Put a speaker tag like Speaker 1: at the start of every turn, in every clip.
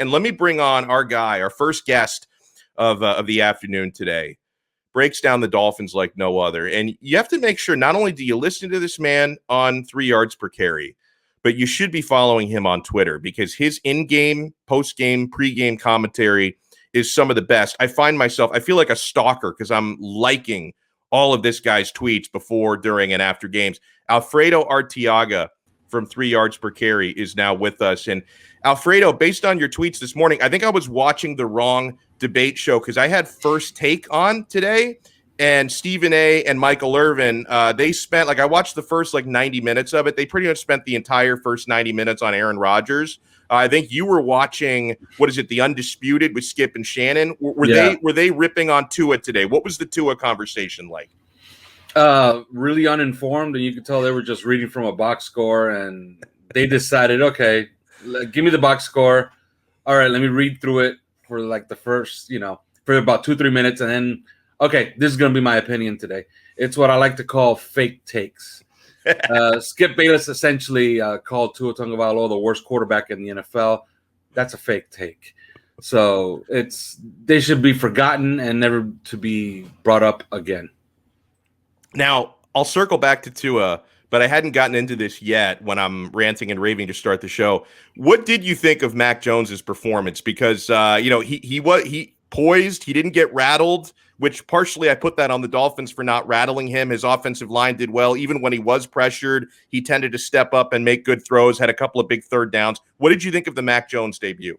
Speaker 1: And let me bring on our guy, our first guest of the afternoon today. Breaks down the Dolphins like no other. And you have to make sure not only do you listen to this man on 3 yards per carry, but you should be following him on Twitter because his in-game, post-game, pre-game commentary is some of the best. I feel like a stalker because I'm liking all of this guy's tweets before, during, and after games. Alfredo Arteaga from 3 yards per carry is now with us. And Alfredo, based on your tweets this morning, I think I was watching the wrong debate show because I had First Take on today, and Stephen A. and Michael Irvin, they spent, I watched the first 90 minutes of it. They pretty much spent the entire first 90 minutes on Aaron Rodgers. I think you were watching, The Undisputed with Skip and Shannon. Were they ripping on Tua today? What was the Tua conversation like?
Speaker 2: Really uninformed, and you could tell they were just reading from a box score, and they decided, okay, give me the box score. All right, let me read through it for the first, for about 2-3 minutes, and then, okay, this is going to be my opinion today. It's what I like to call fake takes. Skip Bayless essentially called Tua Tagovailoa the worst quarterback in the NFL. That's a fake take. So they should be forgotten and never to be brought up again.
Speaker 1: Now, I'll circle back to Tua, but I hadn't gotten into this yet when I'm ranting and raving to start the show. What did you think of Mac Jones's performance? Because he poised, he didn't get rattled, which partially I put that on the Dolphins for not rattling him. His offensive line did well. Even when he was pressured, he tended to step up and make good throws, had a couple of big third downs. What did you think of the Mac Jones debut?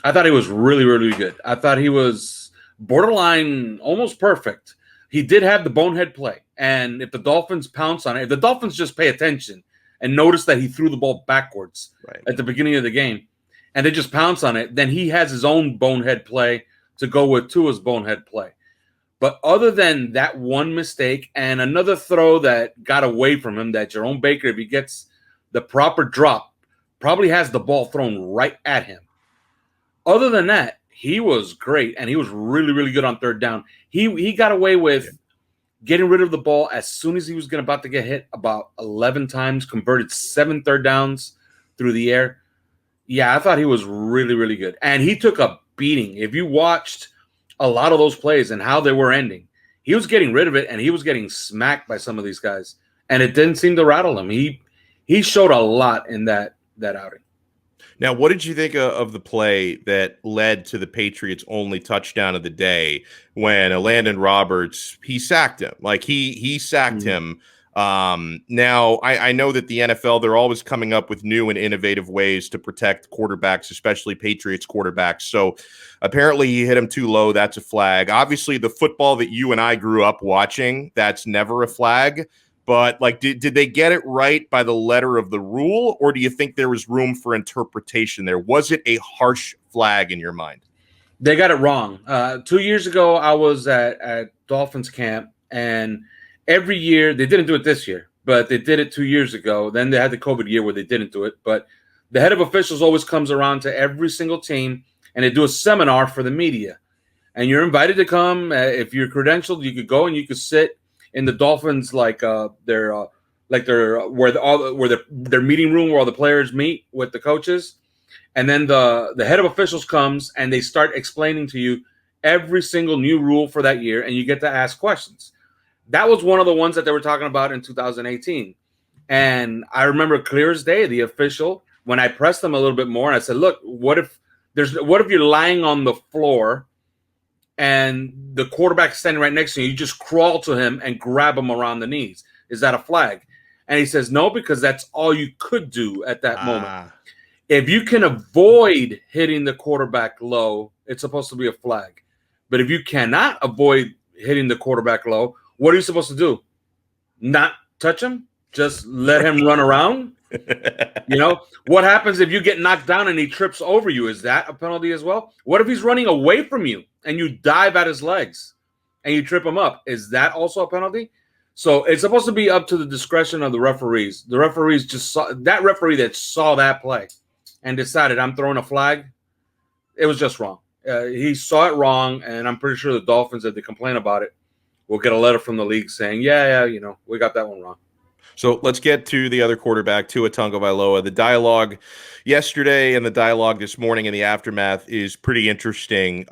Speaker 2: I thought he was really, really good. I thought he was borderline almost perfect. He did have the bonehead play. And if the Dolphins pounce on it, if the Dolphins just pay attention and notice that he threw the ball backwards at the beginning of the game, and they just pounce on it, then he has his own bonehead play to go with Tua's bonehead play. But other than that one mistake and another throw that got away from him, that Jerome Baker, if he gets the proper drop, probably has the ball thrown right at him. Other than that, he was great, and he was really, really good on third down. He got away with getting rid of the ball as soon as he was about to get hit about 11 times, converted 7 third downs through the air. Yeah, I thought he was really, really good. And he took a beating. If you watched a lot of those plays and how they were ending, he was getting rid of it, and he was getting smacked by some of these guys. And it didn't seem to rattle him. He showed a lot in that outing.
Speaker 1: Now, what did you think of the play that led to the Patriots' only touchdown of the day when Landon Roberts, he sacked him? He sacked him. Now, I know that the NFL, they're always coming up with new and innovative ways to protect quarterbacks, especially Patriots quarterbacks. So apparently he hit him too low. That's a flag. Obviously, the football that you and I grew up watching, that's never a flag. But did they get it right by the letter of the rule, or do you think there was room for interpretation there? Was it a harsh flag in your mind?
Speaker 2: They got it wrong. 2 years ago, I was at Dolphins camp, and every year, they didn't do it this year, but they did it 2 years ago. Then they had the COVID year where they didn't do it. But the head of officials always comes around to every single team, and they do a seminar for the media. And you're invited to come. If you're credentialed, you could go and you could sit in the Dolphins their meeting room where all the players meet with the coaches. And then the head of officials comes and they start explaining to you every single new rule for that year, and you get to ask questions. That was one of the ones that they were talking about in 2018. And I remember clear as day, the official, when I pressed them a little bit more, and I said, look, what if you're lying on the floor and the quarterback standing right next to you, you just crawl to him and grab him around the knees? Is that a flag? And he says, no, because that's all you could do at that moment. If you can avoid hitting the quarterback low, it's supposed to be a flag. But if you cannot avoid hitting the quarterback low, what are you supposed to do? Not touch him? Just let him run around? What happens if you get knocked down and he trips over you? Is that a penalty as well? What if he's running away from you and you dive at his legs and you trip him up? Is that also a penalty? So it's supposed to be up to the discretion of the referees. The referees just saw that referee that saw that play and decided I'm throwing a flag. It was just wrong. He saw it wrong, and I'm pretty sure the Dolphins, if they complain about it, will get a letter from the league saying, yeah, we got that one wrong.
Speaker 1: So let's get to the other quarterback, Tua Tagovailoa. The dialogue yesterday and the dialogue this morning in the aftermath is pretty interesting.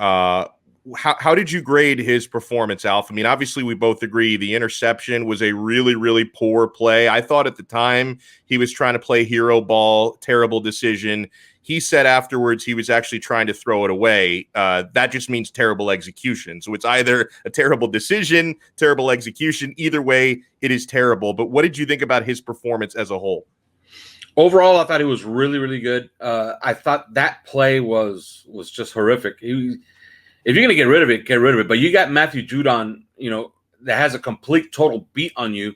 Speaker 1: How did you grade his performance, Alf? I mean, obviously, we both agree the interception was a really, really poor play. I thought at the time he was trying to play hero ball, terrible decision. He said afterwards he was actually trying to throw it away. That just means terrible execution. So it's either a terrible decision, terrible execution. Either way, it is terrible. But what did you think about his performance as a whole?
Speaker 2: Overall, I thought he was really, really good. I thought that play was just horrific. If you're going to get rid of it, get rid of it. But you got Matthew Judon, that has a complete total beat on you.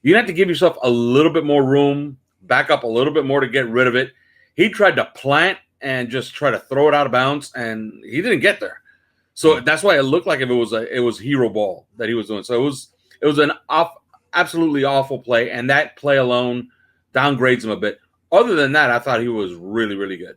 Speaker 2: You have to give yourself a little bit more room, back up a little bit more to get rid of it. He tried to plant and just try to throw it out of bounds, and he didn't get there. So that's why it looked like if it was hero ball that he was doing. So it was an absolutely awful play, and that play alone downgrades him a bit. Other than that, I thought he was really, really good.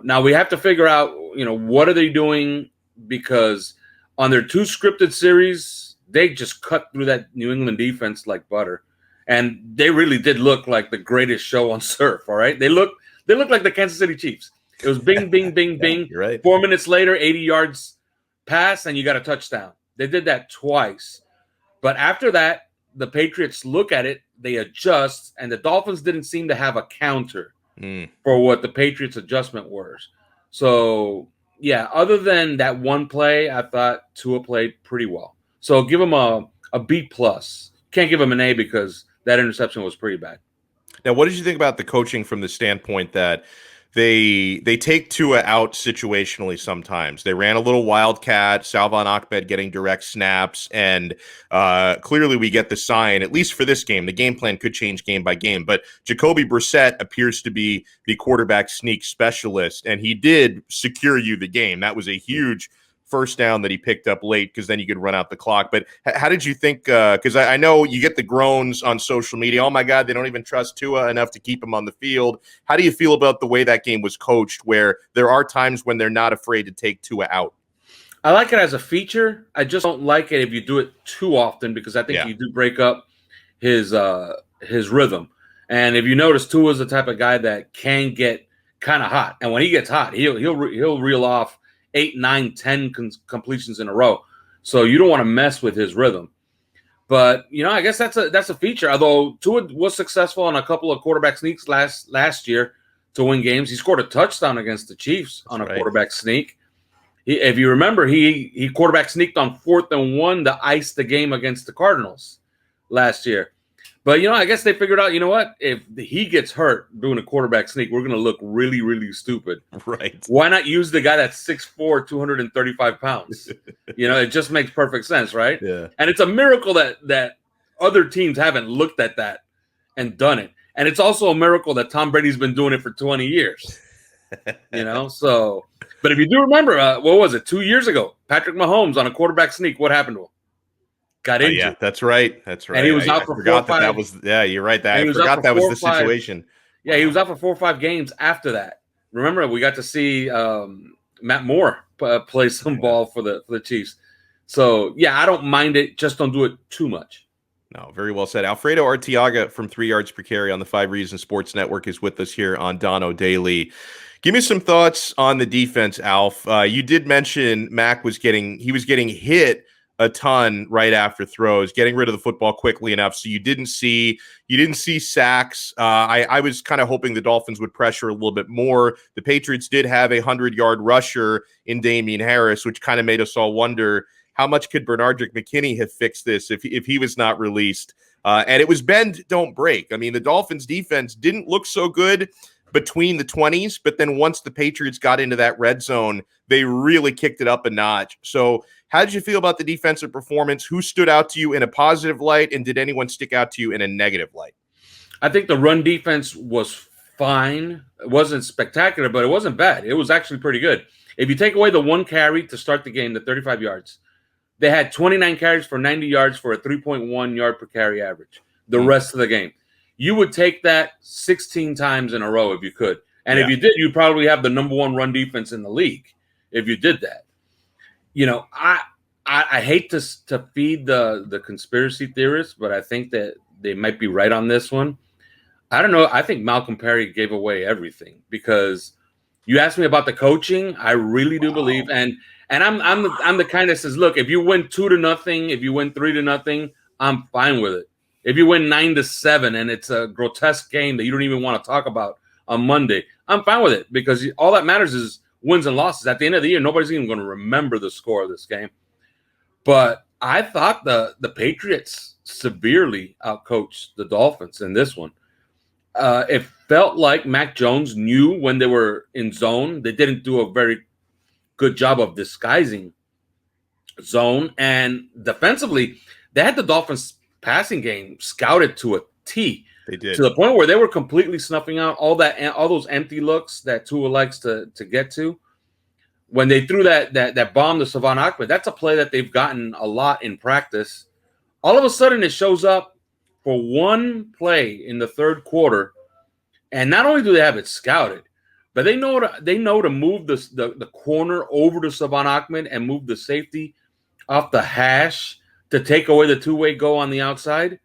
Speaker 2: Now we have to figure out, what are they doing? Because on their 2 scripted series, they just cut through that New England defense like butter. And they really did look like the greatest show on surf, all right? They look like the Kansas City Chiefs. It was bing, bing, bing, bing.
Speaker 1: You're right.
Speaker 2: 4 minutes later, 80 yards pass, and you got a touchdown. They did that twice. But after that, the Patriots look at it, they adjust, and the Dolphins didn't seem to have a counter for what the Patriots' adjustment was. So, yeah, other than that one play, I thought Tua played pretty well. So give him a B+. Can't give him an A because that interception was pretty bad.
Speaker 1: Now, what did you think about the coaching from the standpoint that they take Tua out situationally sometimes? They ran a little wildcat, Salvon Ahmed getting direct snaps, and clearly we get the sign, at least for this game. The game plan could change game by game, but Jacoby Brissett appears to be the quarterback sneak specialist, and he did secure you the game. That was a huge first down that he picked up late because then you could run out the clock. But how did you think? Because I know you get the groans on social media. Oh, my God, they don't even trust Tua enough to keep him on the field. How do you feel about the way that game was coached where there are times when they're not afraid to take Tua out?
Speaker 2: I like it as a feature. I just don't like it if you do it too often because I think you do break up his rhythm. And if you notice, Tua's the type of guy that can get kind of hot. And when he gets hot, he'll reel off 8, 9, 10 completions in a row. So you don't want to mess with his rhythm. But, I guess that's a feature. Although Tua was successful on a couple of quarterback sneaks last year to win games. He scored a touchdown against the Chiefs on a quarterback sneak. If you remember, he quarterback sneaked on 4th and 1 to ice the game against the Cardinals last year. But, I guess they figured out, what? If he gets hurt doing a quarterback sneak, we're going to look really, really stupid.
Speaker 1: Right.
Speaker 2: Why not use the guy that's 6'4", 235 pounds? It just makes perfect sense, right?
Speaker 1: Yeah. And
Speaker 2: it's a miracle that other teams haven't looked at that and done it. And it's also a miracle that Tom Brady's been doing it for 20 years. So, but if you do remember, what was it, 2 years ago? Patrick Mahomes on a quarterback sneak, what happened to him? Got injured.
Speaker 1: Yeah, that's right. And
Speaker 2: he was out for 4 or 5.
Speaker 1: That was, you're right. I forgot that was the situation.
Speaker 2: Yeah, he was out for 4 or 5 games after that. Remember, we got to see Matt Moore play some ball for the Chiefs. So, yeah, I don't mind it. Just don't do it too much.
Speaker 1: No, very well said. Alfredo Arteaga from 3 Yards Per Carry on the 5 Reasons Sports Network is with us here on Donno Daily. Give me some thoughts on the defense, Alf. You did mention Mac was getting hit a ton right after throws, getting rid of the football quickly enough. So you didn't see sacks. I was kind of hoping the Dolphins would pressure a little bit more. The Patriots did have a 100-yard rusher in Damian Harris, which kind of made us all wonder how much could Bernardrick McKinney have fixed this if he was not released. And it was bend, don't break. I mean, the Dolphins defense didn't look so good between the 20s, but then once the Patriots got into that red zone, they really kicked it up a notch. So how did you feel about the defensive performance? Who stood out to you in a positive light, and did anyone stick out to you in a negative light?
Speaker 2: I think the run defense was fine. It wasn't spectacular, but it wasn't bad. It was actually pretty good. If you take away the one carry to start the game, the 35 yards, they had 29 carries for 90 yards for a 3.1 yard per carry average the rest of the game. You would take that 16 times in a row if you could. And if you did, you'd probably have the number 1 run defense in the league if you did that. I hate to feed the conspiracy theorists, but I think that they might be right on this one. I don't know. I think Malcolm Perry gave away everything because you asked me about the coaching. I really do believe, and I'm the kind that says, look, if you win 2-0, if you win 3-0, I'm fine with it. If you win 9-7 and it's a grotesque game that you don't even want to talk about on Monday, I'm fine with it because all that matters is wins and losses. At the end of the year, nobody's even going to remember the score of this game. But I thought the Patriots severely outcoached the Dolphins in this one. It felt like Mac Jones knew when they were in zone. They didn't do a very good job of disguising zone. And defensively, they had the Dolphins passing game scouted to a T.
Speaker 1: They did.
Speaker 2: To the point where they were completely snuffing out all those empty looks that Tua likes to get to. When they threw that bomb to Savon Ahmed, that's a play that they've gotten a lot in practice. All of a sudden, it shows up for one play in the third quarter, and not only do they have it scouted, but they know to move the corner over to Savon Ahmed and move the safety off the hash to take away the two-way go on the outside.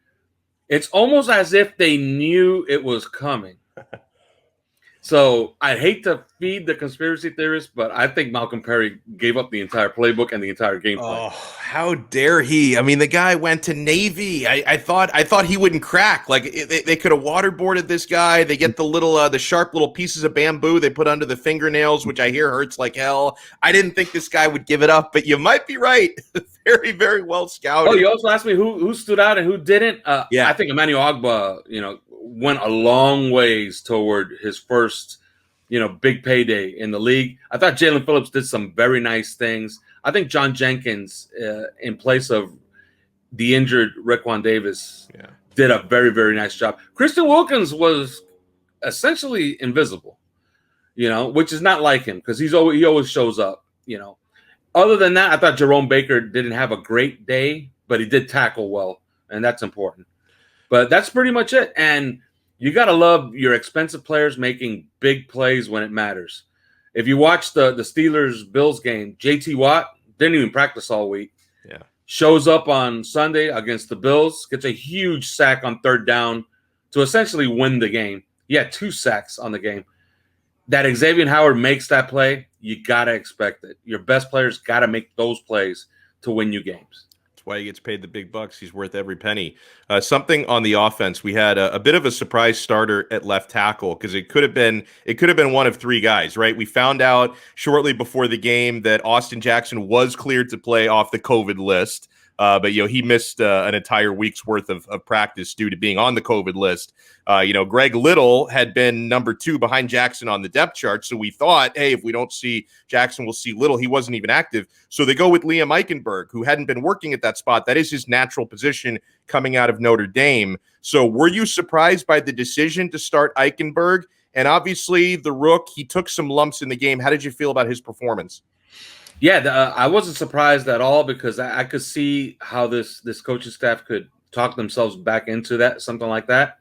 Speaker 2: It's almost as if they knew it was coming. So I hate to feed the conspiracy theorists, but I think Malcolm Perry gave up the entire playbook and the entire game plan.
Speaker 1: Oh, how dare he? I mean, the guy went to Navy. I thought he wouldn't crack. Like they could have waterboarded this guy. They get the sharp little pieces of bamboo they put under the fingernails, which I hear hurts like hell. I didn't think this guy would give it up, but you might be right. Very, very well scouted.
Speaker 2: Oh, you also asked me who stood out and who didn't.
Speaker 1: Yeah,
Speaker 2: I think Emmanuel Ogbah, went a long ways toward his first, big payday in the league. I thought Jalen Phillips did some very nice things. I think John Jenkins, in place of the injured Raekwon Davis, did a very, very nice job. Christian Wilkins was essentially invisible, which is not like him because he always shows up, Other than that, I thought Jerome Baker didn't have a great day, but he did tackle well, and that's important. But that's pretty much it. And you got to love your expensive players making big plays when it matters. If you watch the Steelers-Bills game, J.T. Watt didn't even practice all week.
Speaker 1: Yeah.
Speaker 2: Shows up on Sunday against the Bills, gets a huge sack on third down to essentially win the game. He had 2 sacks on the game. That Xavier Howard makes that play, you got to expect it. Your best players got to make those plays to win you games.
Speaker 1: That's why he gets paid the big bucks. He's worth every penny. Something on the offense, we had a bit of a surprise starter at left tackle because it could have been one of 3 guys, right? We found out shortly before the game that Austin Jackson was cleared to play off the COVID list. But he missed an entire week's worth of practice due to being on the COVID list. Greg Little had been number 2 behind Jackson on the depth chart. So we thought, hey, if we don't see Jackson, we'll see Little. He wasn't even active. So they go with Liam Eichenberg, who hadn't been working at that spot. That is his natural position coming out of Notre Dame. So were you surprised by the decision to start Eichenberg? And obviously the Rook, he took some lumps in the game. How did you feel about his performance?
Speaker 2: Yeah, I wasn't surprised at all because I could see how this coaching staff could talk themselves back into that, something like that.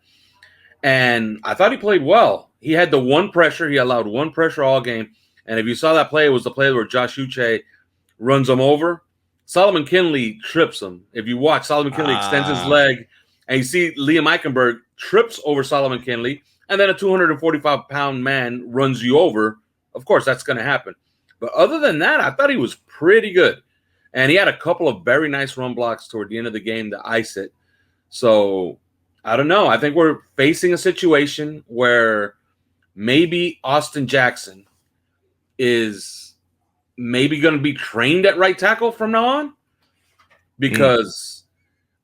Speaker 2: And I thought he played well. He had the one pressure. He allowed one pressure all game. And if you saw that play, it was the play where Josh Uche runs him over. Solomon Kinley trips him. If you watch, Solomon Kinley extends his leg, and you see Liam Eichenberg trips over Solomon Kinley, and then a 245-pound man runs you over. Of course, that's going to happen. But other than that, I thought he was pretty good. And he had a couple of very nice run blocks toward the end of the game to ice it. So, I don't know. I think we're facing a situation where maybe Austin Jackson is maybe going to be trained at right tackle from now on. Because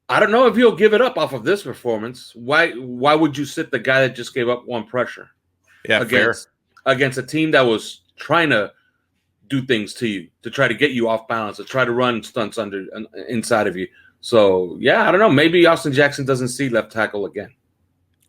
Speaker 2: I don't know if he'll give it up off of this performance. Why would you sit the guy that just gave up one pressure against a team that was trying to do things to you, to try to get you off balance, to try to run stunts inside of you. So, yeah, I don't know. Maybe Austin Jackson doesn't see left tackle again.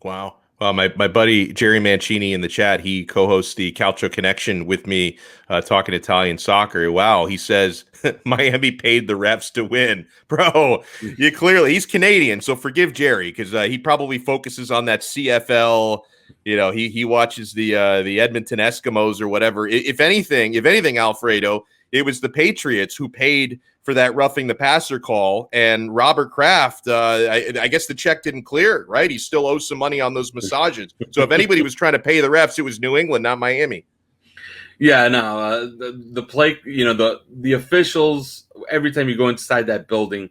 Speaker 1: Wow. Well, my buddy Jerry Mancini in the chat, he co-hosts the Calcio Connection with me, talking Italian soccer. Wow, he says Miami paid the refs to win. Bro, he's Canadian, so forgive Jerry because he probably focuses on that CFL. He watches the Edmonton Eskimos or whatever. If anything, Alfredo, it was the Patriots who paid for that roughing the passer call, and Robert Kraft, I guess the check didn't clear, right? He still owes some money on those massages. So if anybody was trying to pay the refs, it was New England, not Miami.
Speaker 2: Yeah, no, the play, the officials, every time you go inside that building,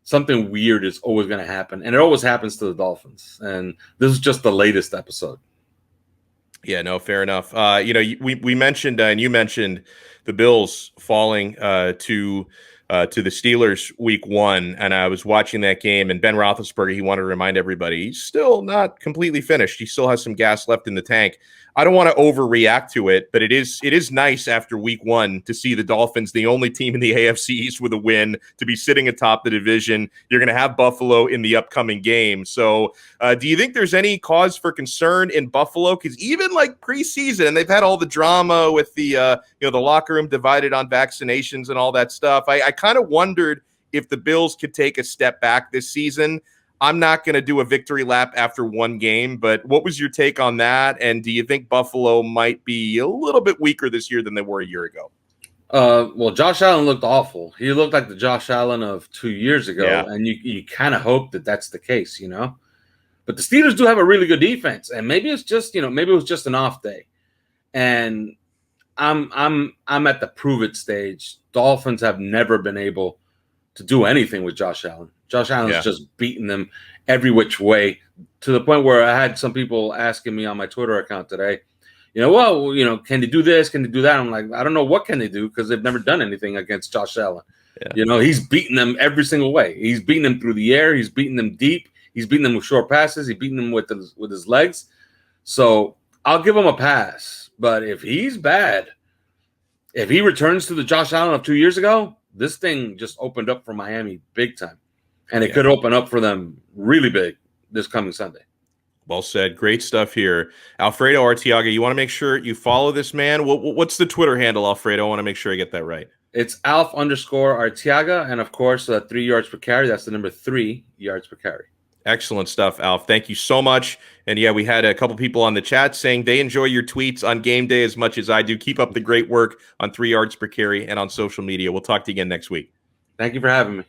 Speaker 2: something weird is always going to happen. And it always happens to the Dolphins. And this is just the latest episode.
Speaker 1: Yeah, no, fair enough. We mentioned, and you mentioned the Bills falling to the Steelers week 1, and I was watching that game, and Ben Roethlisberger, he wanted to remind everybody he's still not completely finished. He still has some gas left in the tank. I don't want to overreact to it, but it is nice after week 1 to see the Dolphins, the only team in the AFC East with a win, to be sitting atop the division. You're going to have Buffalo in the upcoming game. So do you think there's any cause for concern in Buffalo? Because even like preseason, and they've had all the drama with the locker room divided on vaccinations and all that stuff. I kind of wondered if the Bills could take a step back this season. I'm not going to do a victory lap after one game, but what was your take on that? And do you think Buffalo might be a little bit weaker this year than they were a year ago?
Speaker 2: Well, Josh Allen looked awful. He looked like the Josh Allen of 2 years ago,
Speaker 1: Yeah.
Speaker 2: and you kind of hope that that's the case, But the Steelers do have a really good defense, and maybe it's just, maybe it was just an off day. And I'm at the prove it stage. Dolphins have never been able to do anything with Josh Allen. Josh Allen's just beating them every which way, to the point where I had some people asking me on my Twitter account today, can they do this? Can they do that? I'm like, I don't know what can they do, because they've never done anything against Josh Allen. Yeah. He's beating them every single way. He's beating them through the air. He's beating them deep. He's beating them with short passes. He's beating them with his legs. So I'll give him a pass. But if he's bad, if he returns to the Josh Allen of 2 years ago, this thing just opened up for Miami big time. And it could open up for them really big this coming Sunday.
Speaker 1: Well said. Great stuff here. Alfredo Arteaga, you want to make sure you follow this man? What's the Twitter handle, Alfredo? I want to make sure I get that right.
Speaker 2: It's Alf_Arteaga. And, of course, 3 yards per carry. That's the number 3 yards per carry.
Speaker 1: Excellent stuff, Alf. Thank you so much. And, we had a couple people on the chat saying they enjoy your tweets on game day as much as I do. Keep up the great work on 3 yards per carry and on social media. We'll talk to you again next week.
Speaker 2: Thank you for having me.